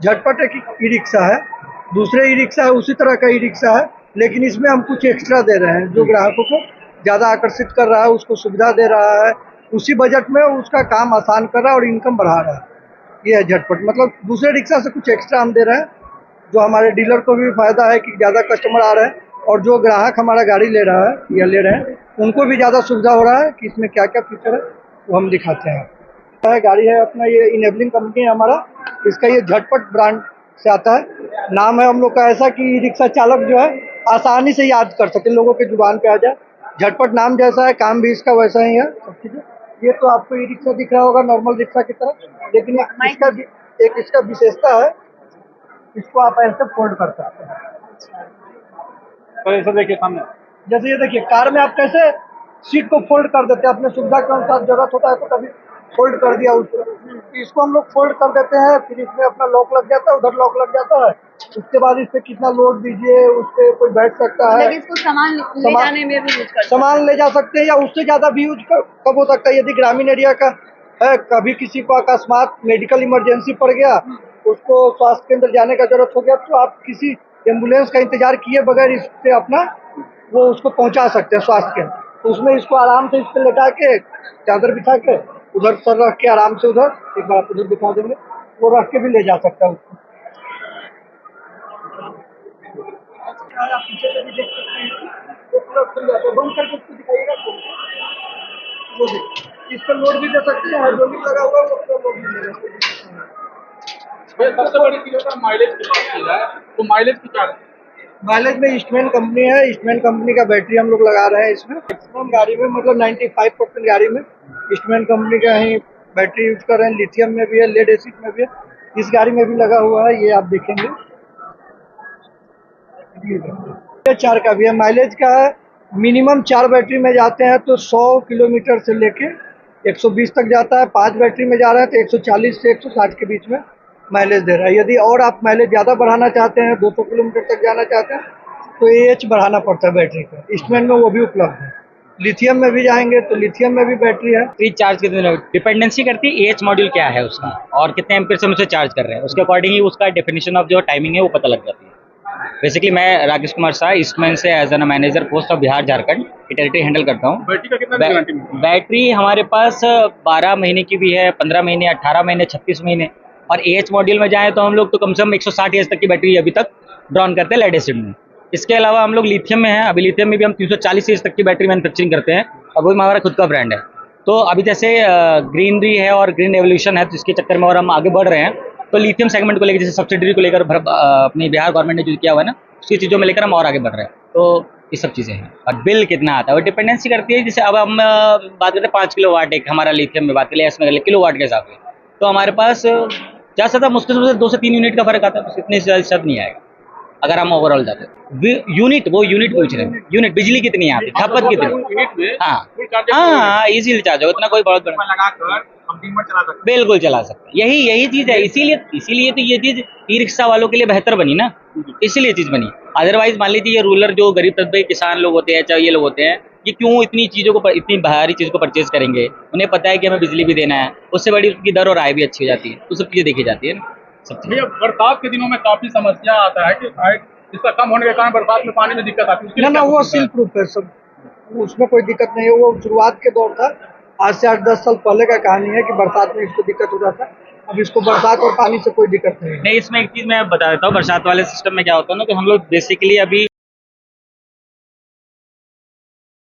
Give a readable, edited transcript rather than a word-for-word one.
झटपट एक e rickshaw है, दूसरे ई रिक्शा है उसी तरह का ई रिक्शा है, लेकिन इसमें हम कुछ एक्स्ट्रा दे रहे हैं जो ग्राहकों को ज़्यादा आकर्षित कर रहा है, उसको सुविधा दे रहा है, उसी बजट में उसका काम आसान कर रहा है और इनकम बढ़ा रहा है। ये है झटपट, मतलब दूसरे रिक्शा से कुछ एक्स्ट्रा हम दे रहे हैं, जो हमारे डीलर को भी फायदा है कि ज़्यादा कस्टमर आ रहे हैं, और जो ग्राहक हमारा गाड़ी ले रहा है या ले रहे हैं उनको भी ज़्यादा सुविधा हो रहा है कि इसमें क्या क्या फीचर है वो हम दिखाते हैं। गाड़ी है अपना, ये इनेबलिंग कंपनी है हमारा, इसका ये झटपट ब्रांड से आता है। नाम है हम लोग का ऐसा कि रिक्शा चालक जो है आसानी से याद कर सके, लोगों के जुबान पे आ जाए। झटपट नाम जैसा है काम भी इसका वैसा ही है, सब चीज़ें। ये तो आपको ई रिक्शा दिख रहा होगा नॉर्मल रिक्शा की तरह, लेकिन एक इसका विशेषता है, इसको आप ऐसे फोल्ड कर सकते हैं। तो ऐसा देखिए सामने, जैसे ये देखिए कार में आप कैसे सीट को फोल्ड कर देते हैं, अपने सुविधा के अनुसार जरूरत होता है तो कभी फोल्ड कर दिया उसको, इसको हम लोग फोल्ड कर देते हैं, फिर इसमें अपना लॉक लग जाता है, उधर लॉक लग जाता है, उसके बाद इस पे कितना लोड दीजिए उस पे कोई बैठ सकता है। इसको सामान ले जाने में भी यूज कर सामान ले जा सकते हैं या उससे ज़्यादा भी यूज कब हो सकता है, यदि ग्रामीण एरिया का है, कभी किसी को अकस्मात मेडिकल इमरजेंसी पड़ गया, उसको स्वास्थ्य केंद्र जाने का जरूरत हो गया, तो आप किसी एम्बुलेंस का इंतजार किए बगैर इससे अपना वो उसको पहुंचा सकते हैं स्वास्थ्य केंद्र। तो उसमें इसको आराम से इस पर लेटा के चादर बिछा के उधर सर रख के आराम से उधर एक बार उधर दिखा देंगे, वो रख के भी ले जा सकता है उसको। आप पीछे से भी देख सकते हैं, वो पूरा खुल जाता है, बंद करके उसको दिखाइएगा वो देखिए, इस पर लोड भी दे सकते हैं, हाइड्रोलिक लगा हुआ है वो पूरा लोड भी दे सकते हैं। सबसे बड़ी चीज होता है माइलेज की बात की जाए तो माइलेज की क्या है? माइलेज में ईस्टमैन कंपनी है, ईस्टमैन कंपनी का बैटरी हम लोग लगा रहे हैं इसमें। मैक्सिमम गाड़ी में मतलब 95% गाड़ी में ईस्टमैन कंपनी का ही बैटरी यूज कर रहे हैं। लिथियम में भी है, लेड एसिड में भी है, इस गाड़ी में भी लगा हुआ है, ये आप देखेंगे। ये 4 का भी है, माइलेज का है, मिनिमम 4 बैटरी में जाते हैं तो 100 किलोमीटर से लेके 120 तक जाता है। 5 बैटरी में जा रहे हैं तो 140 से 160 के बीच में माइलेज दे रहा है। यदि और आप माइलेज ज़्यादा बढ़ाना चाहते हैं, 200 किलोमीटर तक जाना चाहते हैं, तो AH बढ़ाना पड़ता है बैटरी का। ईस्टमैन में वो भी उपलब्ध है। लिथियम में भी जाएंगे तो लिथियम में भी बैटरी है। फ्री चार्ज कितने डिपेंडेंसी करती है AH मॉड्यूल क्या है उसका और कितने एम्पीयर से हम उसे चार्ज कर रहे हैं, उसके अकॉर्डिंग ही उसका डेफिनेशन ऑफ जो टाइमिंग है वो पता लग जाती है। बेसिकली मैं राकेश कुमार शाह ईस्टमैन से as an manager post of Bihar Jharkhand की टेरिटरी हैंडल करता हूँ। बैटरी का कितना गारंटी मिलती है? बैटरी हमारे पास 12 महीने की भी है, 15 महीने, 18 महीने, 36 महीने। और AH मॉड्यूल में जाएँ तो हम लोग तो कम से कम 160 AH तक की बैटरी अभी तक ड्रॉन करते हैं लेड एसिड में। इसके अलावा हम लोग लिथियम में हैं, अभी लिथियम में भी हम 340 AH तक की बैटरी मैन्युफैक्चरिंग करते हैं और वो हमारा खुद का ब्रांड है। तो अभी जैसे ग्रीनरी है और ग्रीन एवोल्यूशन है, तो इसके चक्कर में और हम आगे बढ़ रहे हैं। तो लिथियम सेगमेंट को लेकर, जैसे सब्सिडरी को लेकर अपनी बिहार गवर्नमेंट ने जो किया हुआ है ना, उसी चीज़ों में लेकर हम और आगे बढ़ रहे हैं। तो ये सब चीज़ें हैं। और बिल कितना आता है वो डिपेंडेंसी करती है। जैसे अब हम बात करते हैं 5 किलोवाट, एक हमारा लिथियम में बात करें, इसमें किलोवाट के हिसाब से, तो हमारे पास ज़्यादा मुश्किल से 2 से 3 यूनिट का फर्क आता है, बस इतने से ज़्यादा नहीं आएगा अगर हम ओवरऑल जाते हैं। यूनिट पूछ रहे हैं, यूनिट बिजली कितनी है आपकी, खपत कितनी? हाँ इजीली चार्ज होगा, इतना कोई बहुत बड़ा लगाकर हम दिन भर चला सकते हैं। बिल्कुल चला सकते हैं। यही चीज़ है, इसीलिए तो ये चीज़ ई रिक्शा वालों के लिए बेहतर बनी ना, इसीलिए चीज़ बनी। अदरवाइज मान लीजिए ये रूरल जो गरीब तबके किसान लोग होते हैं, चाहे ये लोग होते हैं, ये क्यों इतनी चीज़ों को, इतनी भारी चीज़ को परचेज करेंगे? उन्हें पता है कि हमें बिजली भी देना है, उससे बड़ी उसकी दर और आय भी अच्छी हो जाती है, तो सब चीज़ें देखी जाती है ना, सब चीज़ें। भैया बरसात के दिनों में काफी समस्या आता है कि हाइट इसका कम होने के कारण बरसात में पानी में दिक्कत आती है, उसके लिए ना क्या वो सुविधा है? सिल प्रूफ है सब, उसमें कोई दिक्कत नहीं है। वो शुरुआत के दौर था, आज से 8-10 साल पहले का कहानी है कि बरसात में इसको दिक्कत हो जाता है। अब इसको बरसात और पानी से कोई दिक्कत नहीं है। नहीं, इसमें एक चीज़ मैं बता देता हूँ, बरसात वाले सिस्टम में क्या होता है ना, कि हम लोग बेसिकली अभी